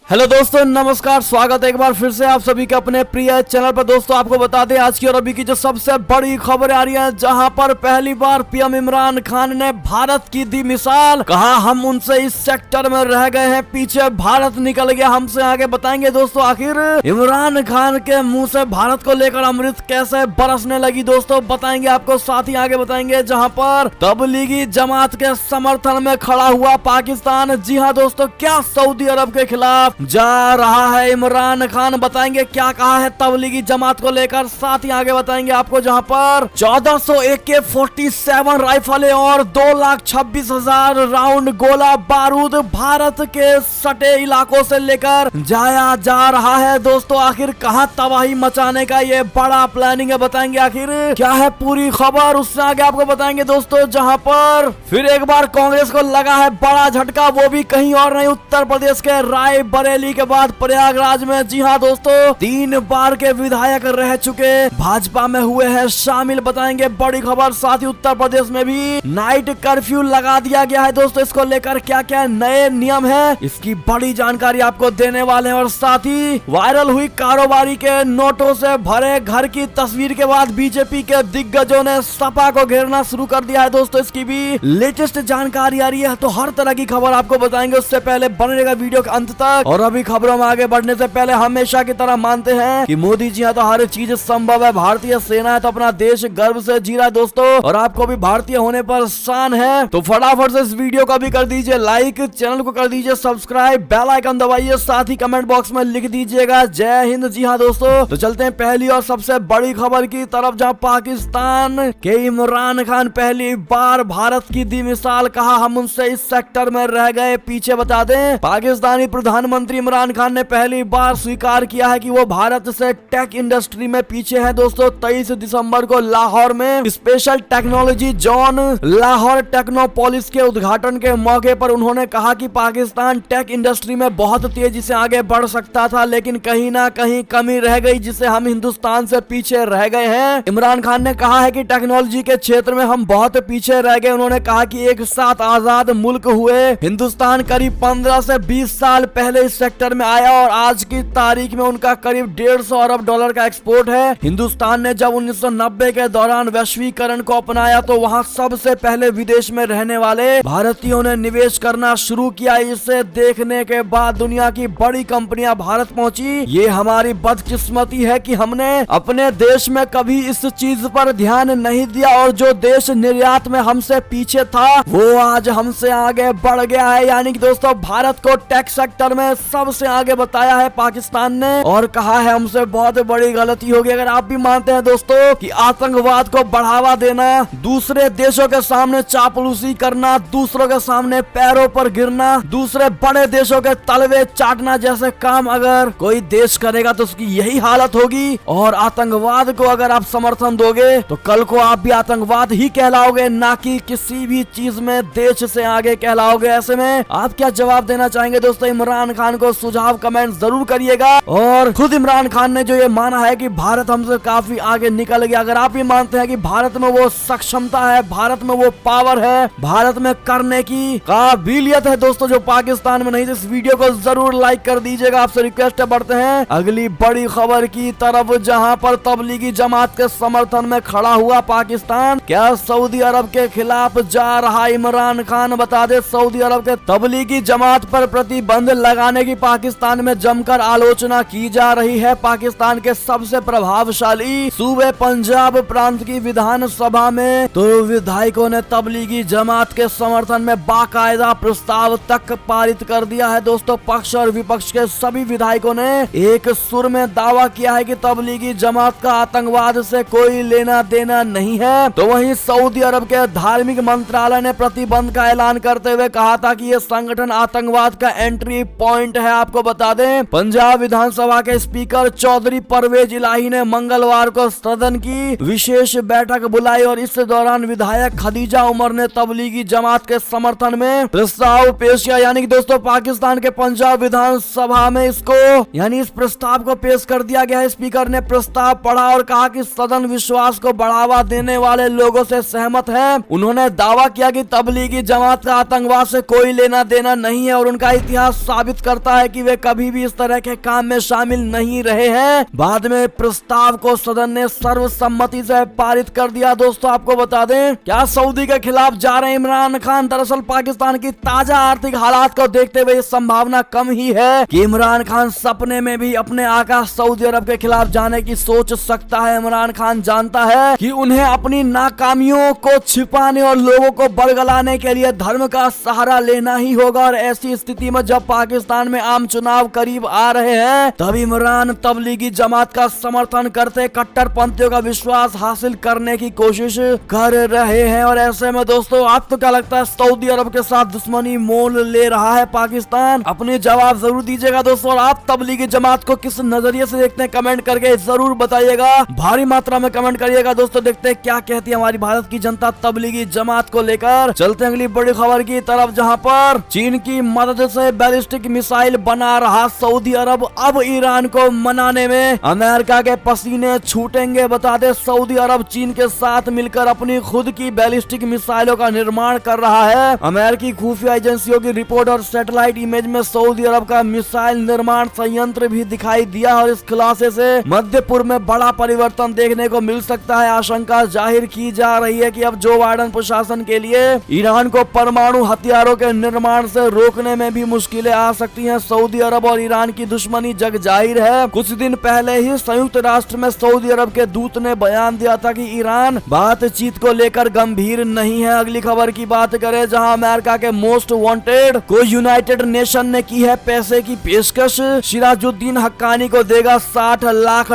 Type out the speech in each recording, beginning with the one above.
Hello दोस्तों, नमस्कार। स्वागत है एक बार फिर से आप सभी के अपने प्रिय चैनल पर। दोस्तों आपको बता दें आज की और अभी की जो सबसे बड़ी खबर आ रही है, जहां पर पहली बार पीएम इमरान खान ने भारत की दी मिसाल। कहा हम उनसे इस सेक्टर में रह गए हैं पीछे, भारत निकल गया हमसे आगे। बताएंगे दोस्तों आखिर इमरान खान के मुंह से भारत को लेकर अमृत कैसे बरसने लगी। दोस्तों बताएंगे आपको, साथ ही आगे बताएंगे जहाँ पर तबलीगी जमात के समर्थन में खड़ा हुआ पाकिस्तान। जी हाँ दोस्तों, क्या सऊदी अरब के खिलाफ जा रहा है इमरान खान। बताएंगे क्या कहा है तबलीगी जमात को लेकर। साथ ही आगे बताएंगे आपको जहां पर 1400 AK-47 राइफलें और 2,26,000 राउंड गोला बारूद भारत के सटे इलाकों से लेकर जाया जा रहा है। दोस्तों आखिर कहां तबाही मचाने का ये बड़ा प्लानिंग है, बताएंगे आखिर क्या है पूरी खबर। उससे आगे आपको बताएंगे दोस्तों जहां पर फिर एक बार कांग्रेस को लगा है बड़ा झटका, वो भी कहीं और नहीं, उत्तर प्रदेश के रायबरेली के बाद प्रयागराज में। जी हाँ दोस्तों, 3 बार के विधायक रह चुके भाजपा में हुए हैं शामिल। बताएंगे बड़ी खबर। साथ ही उत्तर प्रदेश में भी नाइट कर्फ्यू लगा दिया गया है। दोस्तों इसको लेकर क्या क्या नए नियम है, इसकी बड़ी जानकारी आपको देने वाले हैं। और साथ ही वायरल हुई कारोबारी के नोटों से भरे घर की तस्वीर के बाद बीजेपी के दिग्गजों ने सपा को घेरना शुरू कर दिया है। दोस्तों इसकी भी लेटेस्ट जानकारी आ रही है, तो हर तरह की खबर आपको बताएंगे। उससे पहले बने रहेगा वीडियो के अंत तक। और अभी खबरों में आगे बढ़ने से पहले हमेशा की तरह मानते हैं कि मोदी जी हाँ तो हर चीज संभव है। भारतीय सेना है तो अपना देश गर्व से जी रहा है दोस्तों, और आपको भी भारतीय होने पर शान है। तो फटाफट से इस वीडियो को भी कर दीजिए लाइक, चैनल को कर दीजिए सब्सक्राइब, बेल आइकन दबाइए, साथ ही कमेंट बॉक्स में लिख दीजिएगा जय हिंद। जी हाँ दोस्तों, तो चलते हैं पहली और सबसे बड़ी खबर की तरफ, जहाँ पाकिस्तान के इमरान खान पहली बार भारत की दी मिसाल। कहा हम उनसे इस सेक्टर में रह गए पीछे। बता दें पाकिस्तानी प्रधानमंत्री इमरान खान ने पहली बार स्वीकार किया है कि वो भारत से टेक इंडस्ट्री में पीछे है। दोस्तों 23 दिसंबर को लाहौर में special technology zone Lahore Technopolis के उद्घाटन के मौके पर उन्होंने कहा कि पाकिस्तान टेक इंडस्ट्री में बहुत तेजी से आगे बढ़ सकता था, लेकिन कहीं ना कहीं कमी रह गई जिससे हम हिंदुस्तान से पीछे रह गए हैं। इमरान खान ने कहा है कि टेक्नोलॉजी के क्षेत्र में हम बहुत पीछे रह गए। उन्होंने कहा कि एक साथ आजाद मुल्क हुए हिंदुस्तान करीब 15 से 20 साल पहले इस सेक्टर में आया, और आज की तारीख में उनका करीब 150 अरब डॉलर का एक्सपोर्ट है। हिंदुस्तान ने जब 1990 के दौरान वैश्वीकरण को अपनाया तो वहां सबसे पहले विदेश में रहने वाले भारतीयों ने निवेश करना शुरू किया। इसे देखने के बाद दुनिया की बड़ी कंपनियां भारत पहुंची। ये हमारी बदकिस्मती है कि हमने अपने देश में कभी इस चीज पर ध्यान नहीं दिया, और जो देश निर्यात में हमसे पीछे था वो आज हमसे आगे बढ़ गया है। यानी कि दोस्तों भारत को टेक सेक्टर में सबसे आगे बताया है पाकिस्तान ने, और कहा है हमसे बहुत बड़ी गलती होगी। अगर आप भी मानते हैं दोस्तों कि आतंकवाद को बढ़ावा देना, दूसरे देशों के सामने चापलूसी करना, दूसरों के सामने पैरों पर गिरना, दूसरे बड़े देशों के तलवे चाटना जैसे काम अगर कोई देश करेगा तो उसकी यही हालत होगी। और आतंकवाद को अगर आप समर्थन दोगे तो कल को आप भी आतंकवाद ही कहलाओगे, ना कि किसी भी चीज में देश से आगे कहलाओगे। ऐसे में आप क्या जवाब देना चाहेंगे दोस्तों इमरान खान को? सुझाव कमेंट जरूर करिएगा। और खुद इमरान खान ने जो ये माना है कि भारत हमसे काफी आगे निकल गया, अगर आप भी मानते हैं कि भारत में वो सक्षमता है, भारत में वो पावर है, भारत में करने की काबिलियत है दोस्तों जो पाकिस्तान में नहीं, तो इस वीडियो को जरूर लाइक कर दीजिएगा। आपसे रिक्वेस्ट है। बढ़ते हैं अगली बड़ी खबर की तरफ, जहां पर तबलीगी जमात के समर्थन में खड़ा हुआ पाकिस्तान। क्या सऊदी अरब के खिलाफ जा रहा इमरान खान? बता दे सऊदी अरब के तबलीगी जमात पर प्रतिबंध लगाने की पाकिस्तान में जमकर आलोचना की जा रही है। पाकिस्तान के सबसे प्रभावशाली सूबे पंजाब प्रांत की विधानसभा में तो विधायकों ने तबलीगी जमात के समर्थन में बाकायदा प्रस्ताव तक पारित कर दिया है। दोस्तों पक्ष और विपक्ष के सभी विधायकों ने एक सुर में दावा किया है कि तबलीगी जमात का आतंकवाद से कोई लेना देना नहीं है। तो वहीं सऊदी अरब के धार्मिक मंत्रालय ने प्रतिबंध का ऐलान करते हुए कहा था कि यह संगठन आतंकवाद का एंट्री पॉइंट है। आपको बता दें पंजाब विधानसभा के स्पीकर चौधरी परवेज इलाही ने मंगलवार को सदन की विशेष बैठक बुलाई, और इस दौरान विधायक खदीजा उमर ने तबलीगी जमात के समर्थन में प्रस्ताव पेश किया। यानी कि दोस्तों पाकिस्तान के पंजाब विधानसभा में इसको यानी इस प्रस्ताव को पेश कर दिया गया है। स्पीकर ने प्रस्ताव पढ़ा और कहा कि सदन विश्वास को बढ़ावा देने वाले लोगों से सहमत है। उन्होंने दावा किया कि तबलीगी जमात का आतंकवाद से कोई लेना देना नहीं है और उनका इतिहास साबित करता है कि वे कभी भी इस तरह के काम में शामिल नहीं रहे हैं। बाद में प्रस्ताव को सदन ने सर्वसम्मति से पारित कर दिया। दोस्तों आपको बता दें, क्या सऊदी के खिलाफ जा रहे इमरान खान, दरअसल पाकिस्तान की ताजा आर्थिक हालात को देखते हुए संभावना कम ही है कि इमरान खान सपने में भी अपने आका सऊदी अरब के खिलाफ जाने की सोच सकता है। इमरान खान जानता है कि उन्हें अपनी नाकामियों को छिपाने और लोगों को बरगलाने के लिए धर्म का सहारा लेना ही होगा। और ऐसी स्थिति में जब पाकिस्तान में आम चुनाव करीब आ रहे हैं, तब इमरान तबलीगी जमात का समर्थन करते कट्टरपंथियों का विश्वास हासिल करने की कोशिश कर रहे हैं। और ऐसे में दोस्तों आपको क्या लगता है, सऊदी अरब के साथ दुश्मनी मोल ले रहा है पाकिस्तान? अपने जवाब जरूर दीजिएगा दोस्तों। और आप तबलीगी जमात को किस नजरिए से देखते हैं, कमेंट करके जरूर बताइएगा। भारी मात्रा में कमेंट करिएगा दोस्तों। देखते हैं क्या कहती है हमारी भारत की जनता तबलीगी जमात को लेकर। चलते हैं अगली बड़ी खबर की तरफ, जहां पर चीन की मदद से बैलिस्टिक मिसाइल बना रहा सऊदी अरब। अब ईरान को मनाने में अमेरिका के पसीने छूटेंगे। बता दें, सऊदी अरब चीन के साथ मिलकर अपनी खुद की बैलिस्टिक मिसाइलों का निर्माण कर रहा है। अमेरिकी खुफिया एजेंसियों की रिपोर्ट और सैटेलाइट इमेज में सऊदी अरब का मिसाइल निर्माण संयंत्र भी दिखाई दिया। और इस खुलासे से मध्य पूर्व में बड़ा परिवर्तन देखने को मिल सकता है। आशंका जाहिर की जा रही है कि अब जो बाइडेन प्रशासन के लिए ईरान को परमाणु हथियारों के निर्माण से रोकने में भी मुश्किलें आ सकती हैं। सऊदी अरब और ईरान की दुश्मनी जग जाहिर है। कुछ दिन पहले ही संयुक्त राष्ट्र में सऊदी अरब के दूत ने बयान दिया था कि ईरान बातचीत को लेकर गंभीर नहीं है। अगली खबर की बात करें, जहां अमेरिका के मोस्ट वांटेड को यूनाइटेड नेशन ने की है पैसे की पेशकश। सिराजुद्दीन हक्कानी को देगा $60 लाख।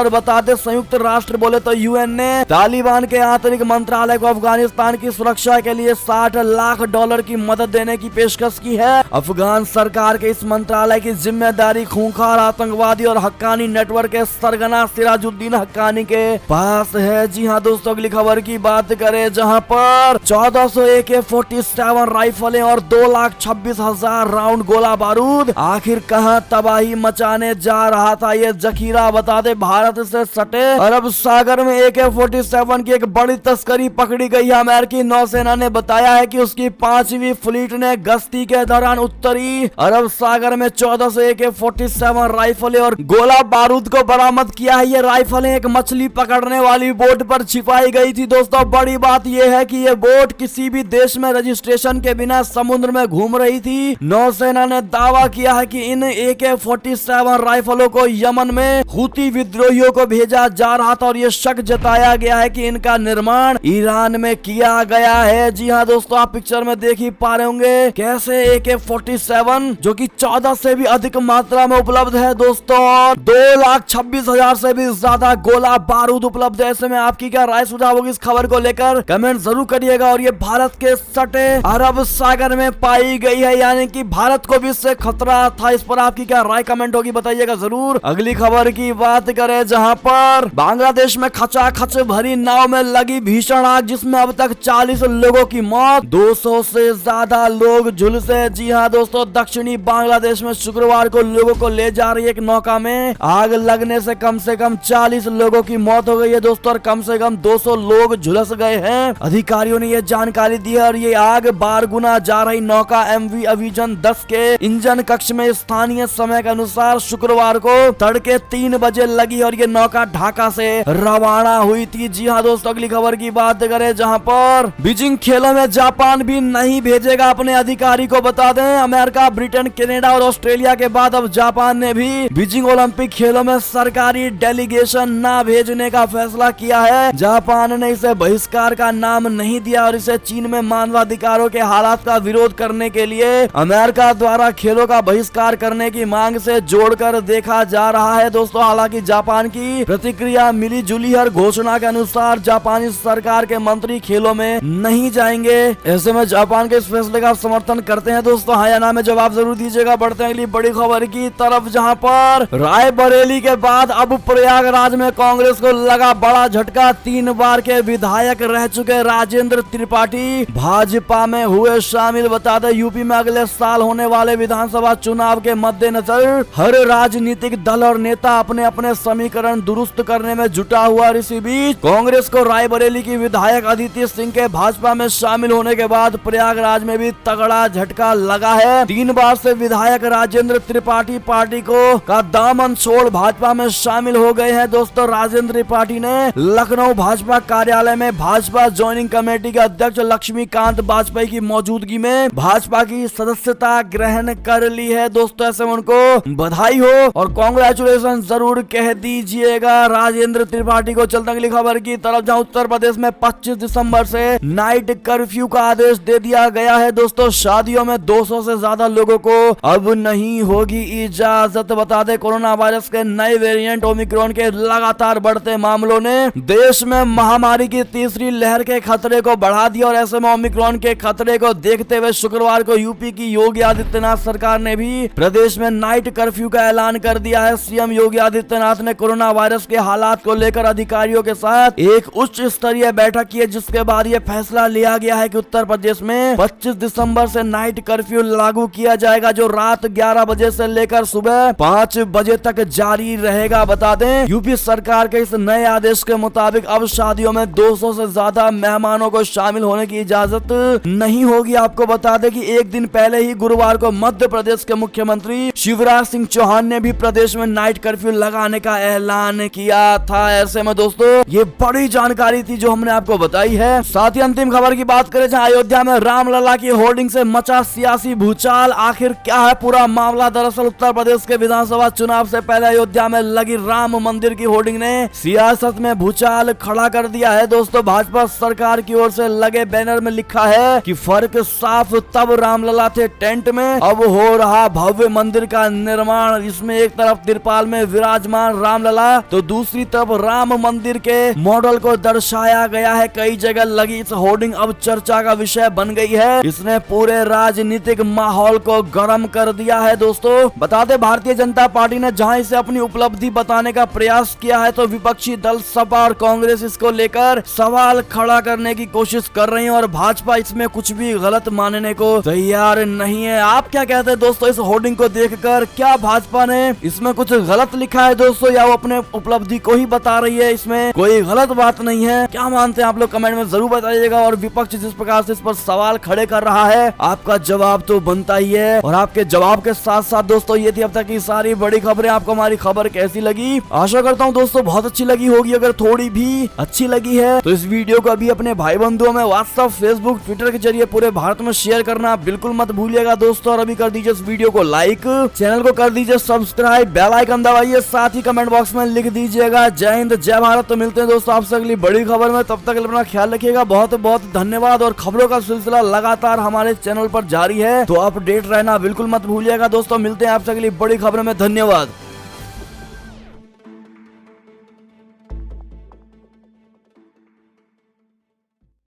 बताते संयुक्त राष्ट्र बोले तो यूएन ने तालिबान के आंतरिक मंत्रालय को अफगानिस्तान की सुरक्षा के लिए $60 लाख की मदद देने की पेशकश की है। अफगान सरकार के इस मंत्रालय की जिम्मेदारी खूंखार आतंकवादी और हक्कानी नेटवर्क के सरगना सिराजुद्दीन हक्कानी के पास है। जी हाँ दोस्तों, अगली खबर की बात करें, जहां पर 1400 AK-47 राइफलें और 2,26,000 राउंड गोला बारूद आखिर कहां तबाही मचाने जा रहा था ये जखीरा। बता दे, भारत से सटे अरब सागर में AK-47 की एक बड़ी तस्करी पकड़ी गई है। अमेरिकी नौसेना ने बताया है कि उसकी 5वीं फ्लीट ने गश्ती के दौरान उत्तरी अरब सागर में 1400 AK-47 राइफलें और गोला बारूद को बरामद किया है। ये राइफलें एक मछली पकड़ने वाली बोट पर छिपाई गई थी। दोस्तों बड़ी बात यह है कि ये बोट किसी भी देश में रजिस्ट्रेशन के बिना समुद्र में घूम रही थी। नौसेना ने दावा किया है कि इन AK-47 राइफलों को यमन में हुती विद्रोहियों को भेजा जा रहा था और ये शक जताया गया है कि इनका निर्माण ईरान में किया गया है। जी हाँ दोस्तों, आप पिक्चर में देख ही पा रहे होंगे कैसे AK-47 जो कि 14 से भी अधिक मात्रा में उपलब्ध है दोस्तों, 2,26,000 से भी ज्यादा गोला बारूद उपलब्ध है। ऐसे में आपकी क्या राय सुझाव होगी इस खबर को लेकर, कमेंट जरूर करिएगा। और ये भारत के सटे अरब सागर में पाई गई है, यानी कि भारत को भी इससे खतरा था। इस पर आपकी क्या राय कमेंट होगी बताइएगा जरूर। अगली खबर की बात करें, जहां पर बांग्लादेश में खचाखच भरी नाव में लगी भीषण आग, जिसमें अब तक 40 लोगों की मौत, 200 से ज्यादा लोग झुलसे। जी हाँ दोस्तों, दक्षिणी बांग्लादेश में शुक्रवार को लोगों को ले जा रही एक नौका में आग लगने से कम 40 लोगों की मौत हो गई है दोस्तों, और कम से कम 200 लोग झुलस गए हैं। अधिकारियों ने यह जानकारी दी है। और ये आग बारगुना जा रही नौका MV अभिजन 10 के इंजन कक्ष में स्थानीय समय के अनुसार शुक्रवार को तड़के 3 बजे लगी और ये नौका ढाका से रवाना हुई थी। जी हाँ दोस्तों, अगली खबर की बात करें, जहां पर बीजिंग खेलों में जापान भी नहीं भेजेगा अपने अधिकारी को। बता दें, अमेरिका, ब्रिटेन, कनाडा और ऑस्ट्रेलिया के बाद अब जापान ने भी बीजिंग ओलंपिक खेलों में सरकारी डेलीगेशन न भेजने का फैसला किया है। जापान ने इसे बहिष्कार का नाम नहीं दिया और इसे चीन में मानवाधिकारों के हालात का विरोध करने के लिए अमेरिका द्वारा खेलों का बहिष्कार करने की मांग से जोड़कर देखा जा रहा है दोस्तों। हालांकि जापान की प्रतिक्रिया मिली जुली हर घोषणा के अनुसार जापानी सरकार के मंत्री खेलों में नहीं जाएंगे। ऐसे में जापान के इस फैसले का समर्थन करते हैं दोस्तों, हाँ या ना में जवाब जरूर दीजिएगा। बढ़ते हैं अगली बड़ी खबर की तरफ, जहां पर रायबरेली के बाद अब प्रयागराज में कांग्रेस को लगा बड़ा झटका। 3 बार के विधायक रह चुके राजेंद्र त्रिपाठी भाजपा में हुए शामिल। बता दें, यूपी में अगले साल होने वाले विधानसभा चुनाव के मद्देनजर हर राजनीतिक दल और नेता अपने अपने समीकरण दुरुस्त करने में जुटा हुआ। इसी बीच कांग्रेस को रायबरेली की विधायक अदिति सिंह के भाजपा में शामिल होने के बाद प्रयागराज में भी तगड़ा झटका लगा है। 3 बार से विधायक राजेंद्र त्रिपाठी पार्टी को का दामन छोड़ भाजपा में शामिल हो गए हैं। दोस्तों राजेंद्र त्रिपाठी ने लखनऊ भाजपा कार्यालय में भाजपा ज्वाइनिंग कमेटी के अध्यक्ष लक्ष्मीकांत वाजपेयी की मौजूदगी में भाजपा की सदस्यता ग्रहण कर ली है। दोस्तों ऐसे में उनको बधाई हो और कांग्रेचुलेशन जरूर कह दीजिएगा राजेंद्र त्रिपाठी को। चलते अगली खबर की तरफ, जहां उत्तर प्रदेश में 25 दिसंबर से नाइट कर्फ्यू का आदेश दे दिया गया है। दोस्तों शादियों में 200 से ज्यादा लोगों को अब नहीं होगी इजाजत। बता दें कोरोना वायरस के नए वेरिएंट ओमिक्रॉन के लगातार बढ़ते मामलों ने देश में महामारी की तीसरी लहर के खतरे को बढ़ा दिया और ऐसे में ओमिक्रॉन के खतरे को देखते हुए शुक्रवार को यूपी की योगी आदित्यनाथ सरकार ने भी प्रदेश में नाइट कर्फ्यू का ऐलान कर दिया है। सीएम योगी आदित्यनाथ ने कोरोना वायरस के हालात को लेकर अधिकारियों के साथ एक उच्च स्तरीय बैठक की है, जिसके बाद यह फैसला लिया गया है कि उत्तर प्रदेश में 25 दिसंबर से नाइट कर्फ्यू लागू किया जाएगा, जो रात 11 बजे से लेकर सुबह 5 बजे तक जारी रहेगा। बता दें यूपी सरकार के इस नए आदेश के मुताबिक अब शादियों में 200 से ज्यादा मेहमानों को शामिल होने की इजाजत नहीं होगी। आपको बता दें कि एक दिन पहले ही गुरुवार को मध्य प्रदेश के मुख्यमंत्री शिवराज सिंह चौहान ने भी प्रदेश में नाइट कर्फ्यू लगाने का ऐलान किया था। ऐसे में दोस्तों ये बड़ी जानकारी थी जो हमने आपको बताई है। साथ ही अंतिम खबर की बात करें, जहां अयोध्या में रामलला की होर्डिंग से मचा सियासी भूचाल। आखिर क्या है पूरा मामला? दरअसल उत्तर प्रदेश के विधानसभा चुनाव से पहले अयोध्या में लगी राम मंदिर की होर्डिंग ने सियासत में भूचाल खड़ा कर दिया है। दोस्तों भाजपा सरकार की ओर से लगे बैनर में लिखा है कि फर्क साफ, तब रामलला थे टेंट में, अब हो रहा भव्य मंदिर का निर्माण। इसमें एक तरफ तिरपाल में विराजमान रामलला तो दूसरी तरफ राम मंदिर के मॉडल को दर्शाया गया है। कई जगह लगी इस होर्डिंग अब चर्चा का विषय बन गई है। इसने पूरे राजनीतिक माहौल को गर्म कर दिया है। दोस्तों बता दें भारतीय जनता पार्टी ने जहां इसे अपनी उपलब्धि बताने का प्रयास किया है, तो विपक्षी दल सपा और कांग्रेस इसको लेकर सवाल खड़ा करने की कोशिश कर रही है और भाजपा इसमें कुछ भी गलत मानने को तैयार नहीं है। आप क्या कहते हैं दोस्तों इस होर्डिंग को देखकर? क्या भाजपा ने इसमें कुछ गलत लिखा है दोस्तों, या वो अपने उपलब्धि को ही बता रही है, इसमें कोई गलत बात नहीं है? क्या मानते हैं आप लोग कमेंट में जरूर बताइएगा। और विपक्ष जिस प्रकार से इस पर सवाल खड़े कर रहा है, आपका जवाब तो बनता ही है। और आपके जवाब के साथ साथ दोस्तों ये थी अब तक की सारी बड़ी खबरें। आपको हमारी खबर कैसी लगी? आशा करता हूँ दोस्तों बहुत अच्छी लगी होगी। अगर थोड़ी भी अच्छी लगी है तो इस वीडियो को अभी अपने भाई बंधुओं में व्हाट्सएप, फेसबुक, ट्विटर के जरिए पूरे भारत में शेयर करना बिल्कुल मत भूलिएगा दोस्तों। और अभी कर दीजिए इस वीडियो को लाइक, चैनल को कर दीजिए सब्सक्राइब, बेल आइकन दबाइए, साथ ही कमेंट बॉक्स में लिख दीजिएगा जय हिंद जय भारत। तो मिलते हैं दोस्तों आपसे अगली बड़ी खबर में, तब तक अपना ख्याल रखिएगा। बहुत बहुत धन्यवाद। और खबरों का सिलसिला लगातार हमारे चैनल पर जारी है, तो अपडेट रहना बिल्कुल मत भूलिएगा दोस्तों। मिलते हैं आपसे अगली बड़ी खबर में। धन्यवाद।